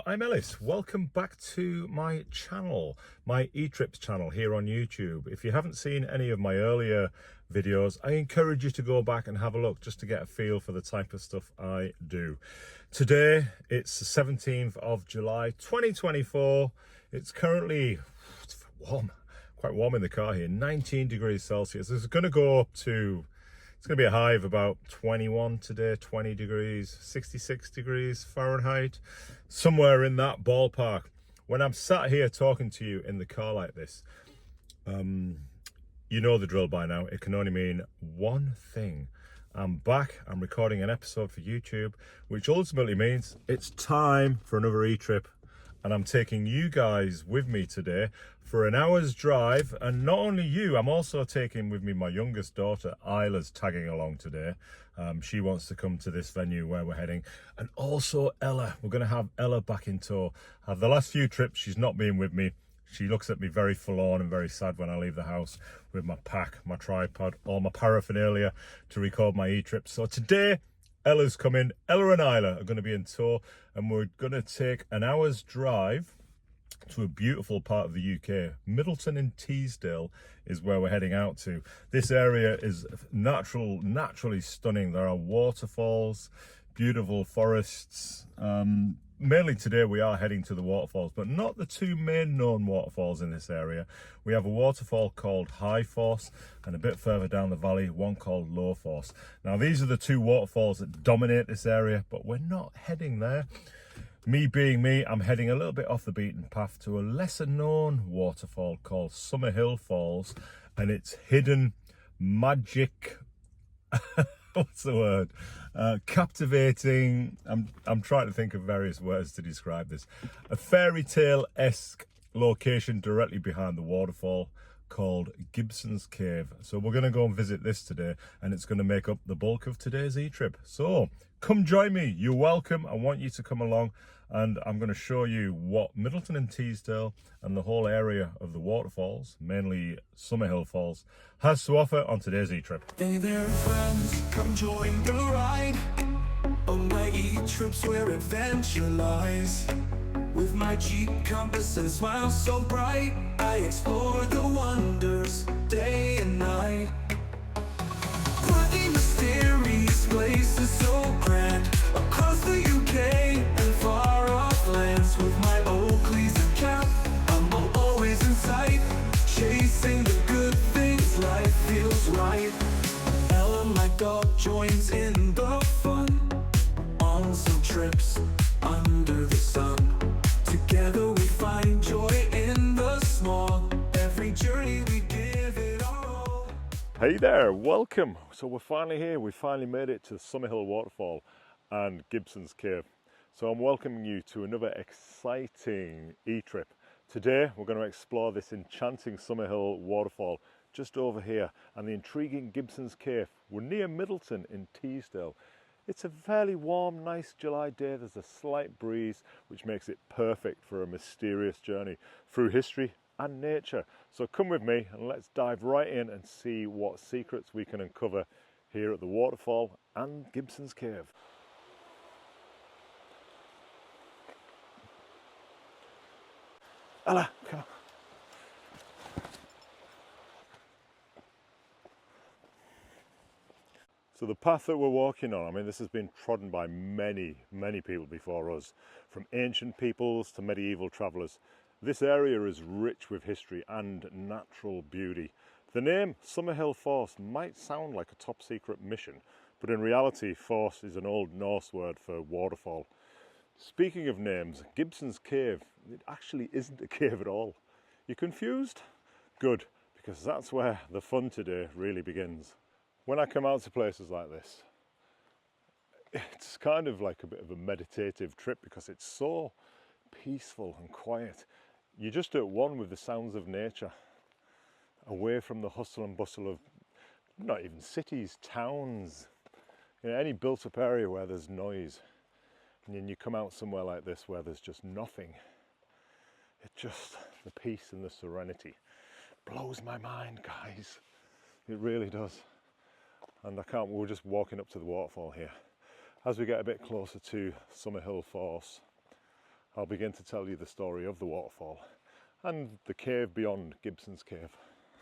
I'm Ellis. Welcome back to my channel, my E-Trips channel here on YouTube. If you haven't seen any of my earlier videos, I encourage you to go back and have a look just to get a feel for the type of stuff I do. Today, it's the 17th of July, 2024. It's currently warm, quite warm in the car here, 19 degrees Celsius. It's going to go up to, it's going to be a high of about 21 today, 20 degrees, 66 degrees Fahrenheit, somewhere in that ballpark. When I'm sat here talking to you in the car like this, you know the drill by now. It can only mean one thing. I'm back, I'm recording an episode for YouTube, which ultimately means it's time for another E-Trip. And I'm taking you guys with me today for an hour's drive. And not only you, I'm also taking with me my youngest daughter, Isla's tagging along today. She wants to come to this venue where we're heading. And also Ella, we're going to have Ella back in tow. The last few trips, she's not been with me. She looks at me very forlorn and very sad when I leave the house with my pack, my tripod, all my paraphernalia to record my E-Trips. So today, Ella's coming. Ella and Isla are going to be in tow, and we're going to take an hour's drive to a beautiful part of the UK. Middleton in Teesdale is where we're heading out to. This area is naturally stunning. There are waterfalls, beautiful forests. Mainly today we are heading to the waterfalls, but not the two main known waterfalls in this area. We have a waterfall called High Force, and a bit further down the valley, one called Low Force. Now these are the two waterfalls that dominate this area, but we're not heading there. Me being me, I'm heading a little bit off the beaten path to a lesser known waterfall called Summerhill Falls, and it's hidden, magic, what's the word? Captivating. I'm trying to think of various words to describe this. A fairy tale-esque location directly behind the waterfall called Gibson's Cave. So we're going to go and visit this today, and it's going to make up the bulk of today's E-Trip. So come join me. You're welcome. I want you to come along, and I'm going to show you what Middleton and Teesdale and the whole area of the waterfalls, mainly Summerhill Falls, has to offer on today's E-Trip. Hey there friends, come join the ride on my E-Trips where adventure lies. With my Jeep compass and smile so bright, I explore the wonders day and night. Finding mysterious places so grand across the UK and far off lands. With my Oakleys and cap, I'm always in sight, chasing the good things, life feels right. Ella, my dog, joins in the fun on some trips under the sun. Together we find joy in the small. Every journey we give it our all. Hey there, welcome. So we're finally here. We finally made it to Summerhill Waterfall and Gibson's Cave. So I'm welcoming you to another exciting E-Trip. Today we're going to explore this enchanting Summerhill Waterfall just over here and the intriguing Gibson's Cave. We're near Middleton in Teesdale. It's a fairly warm, nice July day. There's a slight breeze, which makes it perfect for a mysterious journey through history and nature. So come with me and let's dive right in and see what secrets we can uncover here at the waterfall and Gibson's Cave. Ella, come on. So the path that we're walking on, I mean, this has been trodden by many people before us, from ancient peoples to medieval travellers. This area is rich with history and natural beauty. The name Summerhill Force might sound like a top secret mission, but in reality, Force is an Old Norse word for waterfall. Speaking of names, Gibson's Cave, it actually isn't a cave at all. You confused? Good, because that's where the fun today really begins. When I come out to places like this, it's kind of like a bit of a meditative trip because it's so peaceful and quiet. You're just at one with the sounds of nature, away from the hustle and bustle of not even cities, towns, any built-up area where there's noise. And then you come out somewhere like this where there's just nothing. It just, the peace and the serenity blows my mind, guys. It really does. And we're just walking up to the waterfall here. As we get a bit closer to Summerhill Force, I'll begin to tell you the story of the waterfall and the cave beyond Gibson's Cave.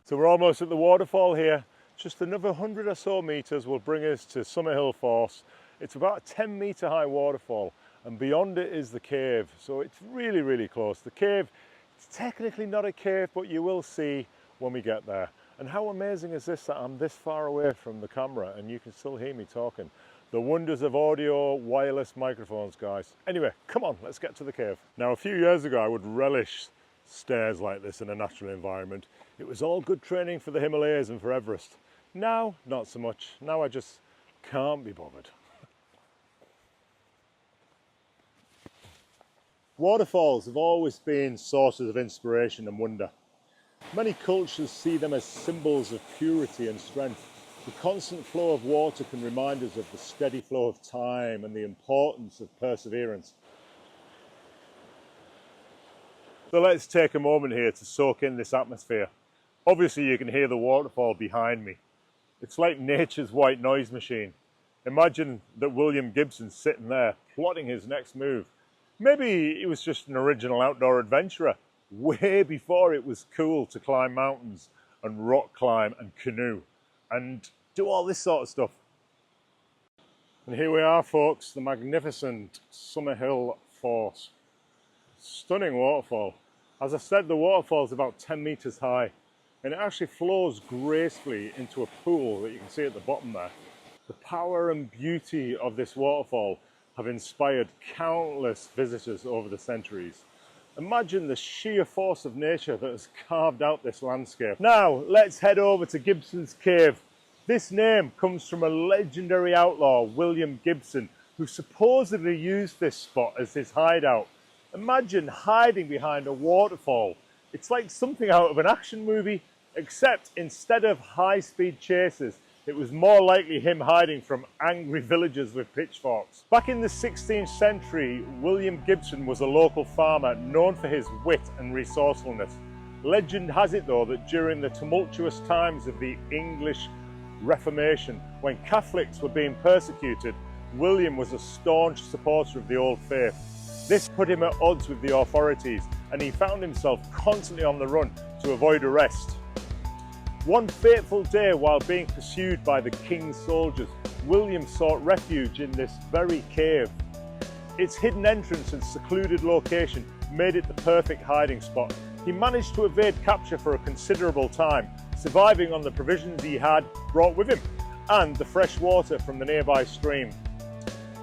So we're almost at the waterfall here. Just another 100 or so metres will bring us to Summerhill Force. It's about a 10-metre high waterfall, and beyond it is the cave. So it's really, really close. The cave, it's technically not a cave, but you will see when we get there. And how amazing is this that I'm this far away from the camera and you can still hear me talking. The wonders of audio, wireless microphones, guys. Anyway, come on, let's get to the cave. Now, a few years ago, I would relish stairs like this in a natural environment. It was all good training for the Himalayas and for Everest. Now, not so much. Now I just can't be bothered. Waterfalls have always been sources of inspiration and wonder. Many cultures see them as symbols of purity and strength. The constant flow of water can remind us of the steady flow of time and the importance of perseverance. So let's take a moment here to soak in this atmosphere. Obviously you can hear the waterfall behind me. It's like nature's white noise machine. Imagine that William Gibson's sitting there plotting his next move. Maybe he was just an original outdoor adventurer, way before it was cool to climb mountains and rock climb and canoe and do all this sort of stuff. And here we are, folks, the magnificent Summerhill Force. Stunning waterfall. As I said, the waterfall is about 10 metres high, and it actually flows gracefully into a pool that you can see at the bottom there. The power and beauty of this waterfall have inspired countless visitors over the centuries. Imagine the sheer force of nature that has carved out this landscape. Now, let's head over to Gibson's Cave. This name comes from a legendary outlaw, William Gibson, who supposedly used this spot as his hideout. Imagine hiding behind a waterfall. It's like something out of an action movie, except instead of high-speed chases, it was more likely him hiding from angry villagers with pitchforks. Back in the 16th century, William Gibson was a local farmer known for his wit and resourcefulness. Legend has it, though, that during the tumultuous times of the English Reformation, when Catholics were being persecuted, William was a staunch supporter of the old faith. This put him at odds with the authorities, and he found himself constantly on the run to avoid arrest. One fateful day, while being pursued by the king's soldiers, William sought refuge in this very cave. Its hidden entrance and secluded location made it the perfect hiding spot. He managed to evade capture for a considerable time, surviving on the provisions he had brought with him and the fresh water from the nearby stream.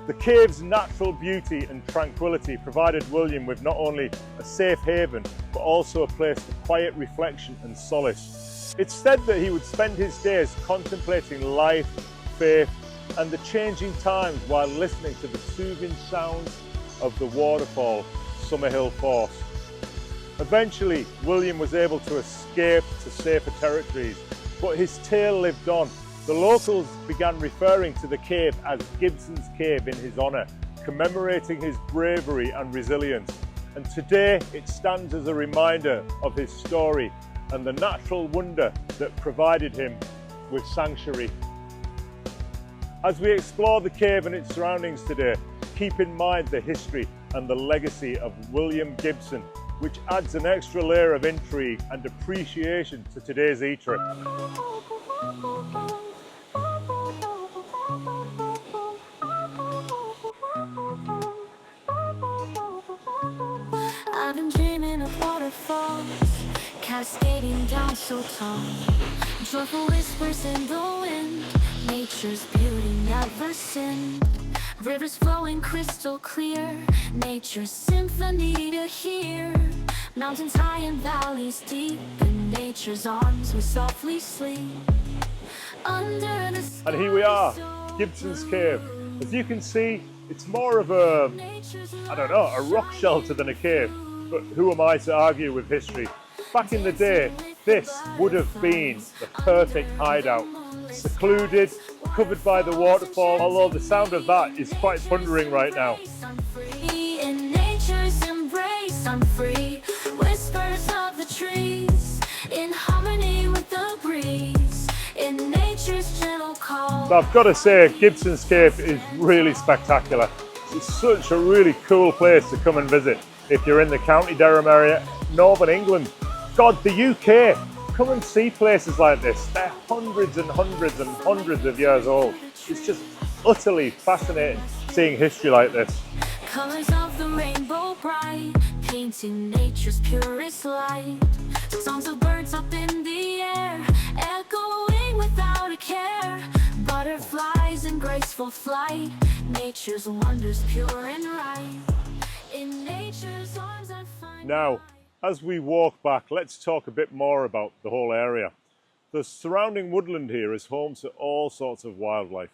The cave's natural beauty and tranquility provided William with not only a safe haven, but also a place for quiet reflection and solace. It's said that he would spend his days contemplating life, faith, and the changing times while listening to the soothing sounds of the waterfall, Summerhill Force. Eventually, William was able to escape to safer territories, but his tale lived on. The locals began referring to the cave as Gibson's Cave in his honour, commemorating his bravery and resilience. And today, it stands as a reminder of his story and the natural wonder that provided him with sanctuary. As we explore the cave and its surroundings today, keep in mind the history and the legacy of William Gibson, which adds an extra layer of intrigue and appreciation to today's e-trip. I've been dreaming of waterfalls, cascading down so tall, joyful whispers in the wind, nature's beauty never sinned. Rivers flowing crystal clear, nature's symphony to hear. Mountains high and valleys deep, in nature's arms we softly sleep. Under the sky. And here we are, Gibson's Cave. As you can see, it's more of a, a rock shelter than a cave. But who am I to argue with history? Back in the day, this would have been the perfect hideout. Secluded, covered by the waterfall, although the sound of that is quite thundering right now. In nature's embrace, I'm free. Whispers of the trees, in harmony with the breeze, in nature's gentle call. So I've got to say, Gibson's Cave is really spectacular. It's such a really cool place to come and visit if you're in the County Durham area, Northern England, God, the UK. Come and see places like this. They're hundreds and hundreds and hundreds of years old. It's just utterly fascinating seeing history like this. Colors of the rainbow bright, painting nature's purest light. Songs of birds up in the air, echoing without a care. Butterflies in graceful flight, nature's wonders pure and right. In nature's arms I find Now, as we walk back, let's talk a bit more about the whole area. The surrounding woodland here is home to all sorts of wildlife.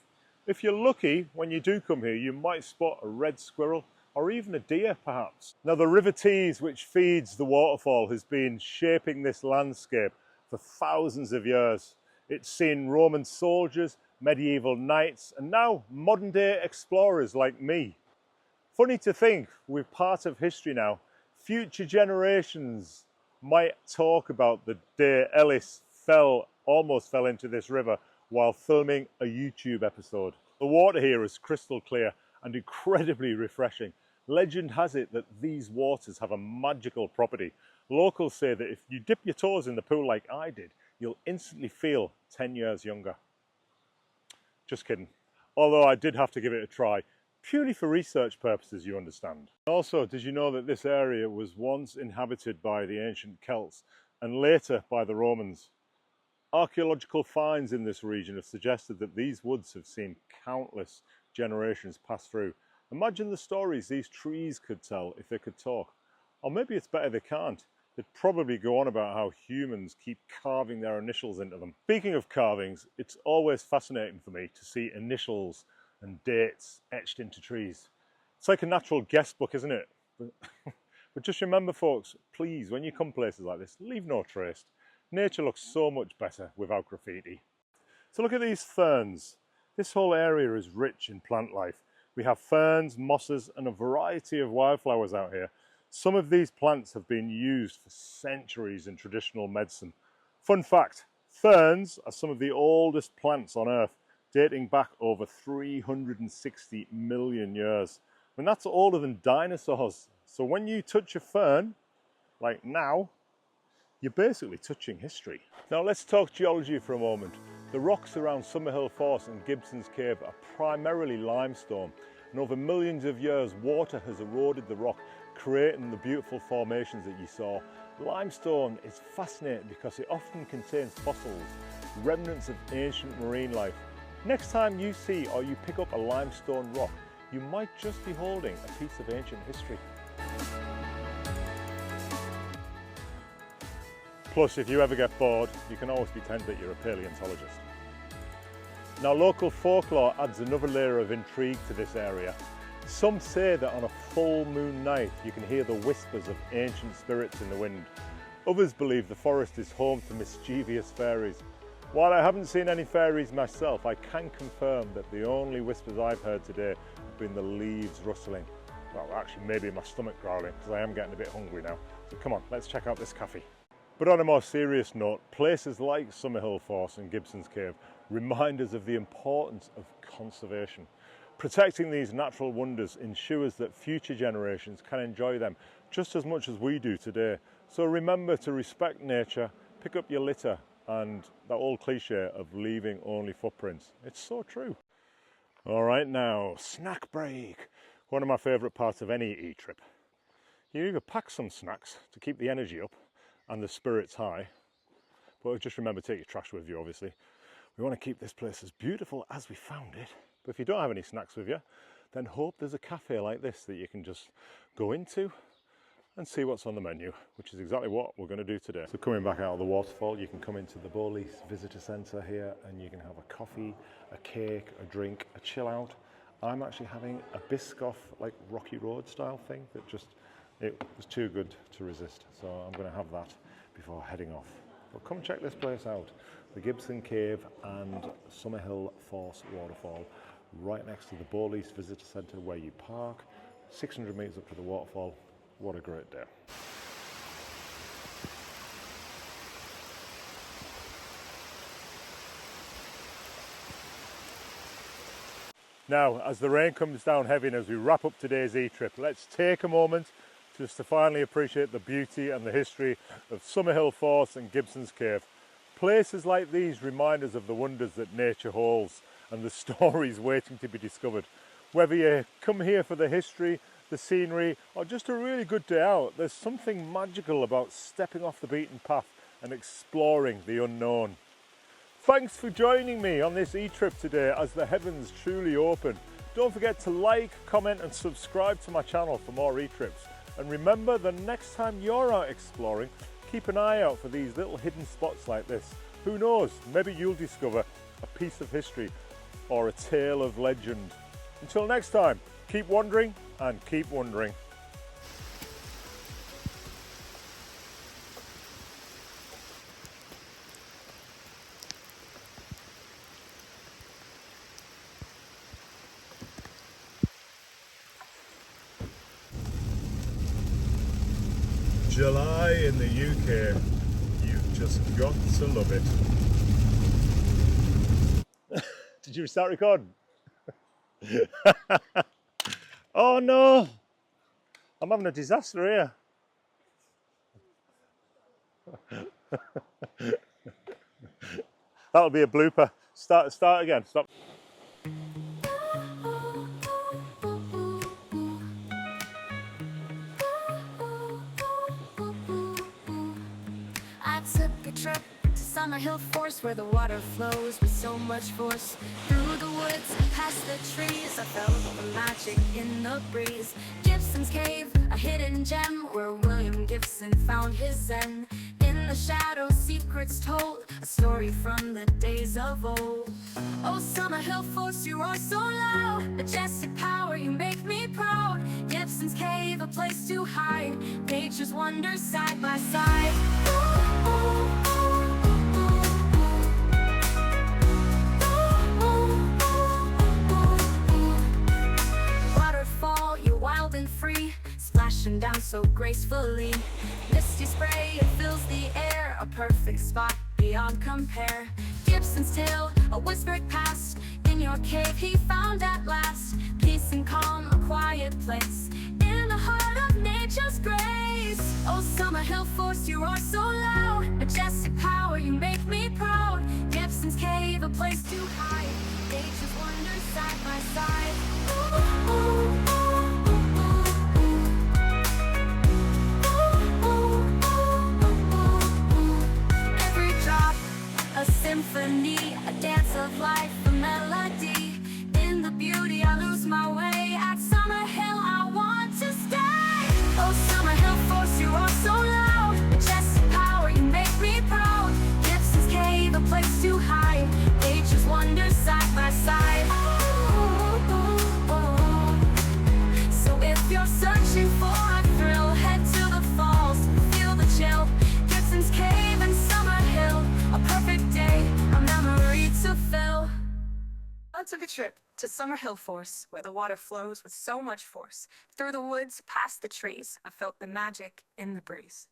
If you're lucky, when you do come here, you might spot a red squirrel or even a deer perhaps. Now the River Tees, which feeds the waterfall, has been shaping this landscape for thousands of years. It's seen Roman soldiers, medieval knights, and now modern day explorers like me. Funny to think, we're part of history now. Future generations might talk about the day Ellis almost fell into this river while filming a YouTube episode. The water here is crystal clear and incredibly refreshing. Legend has it that these waters have a magical property. Locals say that if you dip your toes in the pool like I did, you'll instantly feel 10 years younger. Just kidding. Although I did have to give it a try. Purely for research purposes, you understand. Also, did you know that this area was once inhabited by the ancient Celts and later by the Romans? Archaeological finds in this region have suggested that these woods have seen countless generations pass through. Imagine the stories these trees could tell if they could talk. Or maybe it's better they can't. They'd probably go on about how humans keep carving their initials into them. Speaking of carvings, it's always fascinating for me to see initials and dates etched into trees. It's like a natural guest book, isn't it? But just remember, folks, please, when you come places like this, leave no trace. Nature looks so much better without graffiti. So look at these ferns. This whole area is rich in plant life. We have ferns, mosses, and a variety of wildflowers out here. Some of these plants have been used for centuries in traditional medicine. Fun fact, ferns are some of the oldest plants on Earth, dating back over 360 million years. And that's older than dinosaurs. So when you touch a fern, like now, you're basically touching history. Now let's talk geology for a moment. The rocks around Summerhill Force and Gibson's Cave are primarily limestone, and over millions of years water has eroded the rock, creating the beautiful formations that you saw. Limestone is fascinating because it often contains fossils, remnants of ancient marine life. Next time you see or you pick up a limestone rock, you might just be holding a piece of ancient history. Plus, if you ever get bored, you can always pretend that you're a paleontologist. Now, local folklore adds another layer of intrigue to this area. Some say that on a full moon night, you can hear the whispers of ancient spirits in the wind. Others believe the forest is home to mischievous fairies. While I haven't seen any fairies myself, I can confirm that the only whispers I've heard today have been the leaves rustling. Well, actually, maybe my stomach growling, because I am getting a bit hungry now. So come on, let's check out this cafe. But on a more serious note, places like Summerhill Force and Gibson's Cave remind us of the importance of conservation. Protecting these natural wonders ensures that future generations can enjoy them just as much as we do today. So remember to respect nature, pick up your litter, and that old cliche of leaving only footprints. It's so true. All right, now, snack break. One of my favourite parts of any e-trip. You either pack some snacks to keep the energy up and the spirits high, but just remember, take your trash with you, obviously. We want to keep this place as beautiful as we found it. But if you don't have any snacks with you, then hope there's a cafe like this that you can just go into and see what's on the menu, which is exactly what we're going to do today. So coming back out of the waterfall, you can come into the Bowleys Visitor Centre here and you can have a coffee, a cake, a drink, a chill out. I'm actually having a Biscoff, like Rocky Road style thing that just, it was too good to resist. So I'm going to have that before heading off. But come check this place out. The Gibson Cave and Summerhill Force Waterfall, right next to the Bowleys Visitor Centre where you park, 600 metres up to the waterfall. What a great day. Now, as the rain comes down heavy and as we wrap up today's e-trip, let's take a moment just to finally appreciate the beauty and the history of Summerhill Force and Gibson's Cave. Places like these remind us of the wonders that nature holds and the stories waiting to be discovered. Whether you come here for the history, the scenery, or just a really good day out, there's something magical about stepping off the beaten path and exploring the unknown. Thanks for joining me on this e-trip today as the heavens truly open. Don't forget to like, comment and subscribe to my channel for more e-trips. And remember, the next time you're out exploring, keep an eye out for these little hidden spots like this. Who knows, maybe you'll discover a piece of history or a tale of legend. Until next time, keep wandering and keep wondering. July in the UK, you've just got to love it. Did you start recording? Oh no, I'm having a disaster here. That'll be a blooper. Start again, stop. I took a trip to Summerhill Force where the water flows with so much force. Through the woods, past the trees, I felt the magic in the breeze. Gibson's Cave, a hidden gem where William Gibson found his zen. In the shadows, secrets told, a story from the days of old. Oh, Summerhill Force, you are so loud, majestic power, you make me proud. Gibson's Cave, a place to hide, nature's wonders side by side. Waterfall, you're wild and free, splashing down so gracefully. Misty spray, it fills the air, a perfect spot beyond compare. Gibson's tale, a whispered past, in your cave he found at last. Peace and calm, a quiet place, in the heart of nature's grace. Oh, Summerhill Force, you are so loud, majestic power, you make me proud. Gibson's Cave, a place to hide, nature's wonders side by side. Ooh, ooh. A symphony, a dance of life, a melody. In the beauty I lose my way. At Summerhill I want to stay. Oh, Summerhill Force, you are so loud, majestic power, you make me proud. Gibson's Cave, a place to hide, nature's wonders side by side. So if you're searching for a thrill, head to the falls, feel the chill. Gibson's Cave and Summerhill, a perfect day, a memory to fill. I took a trip to Summerhill Force, where the water flows with so much force. Through the woods, past the trees, I felt the magic in the breeze.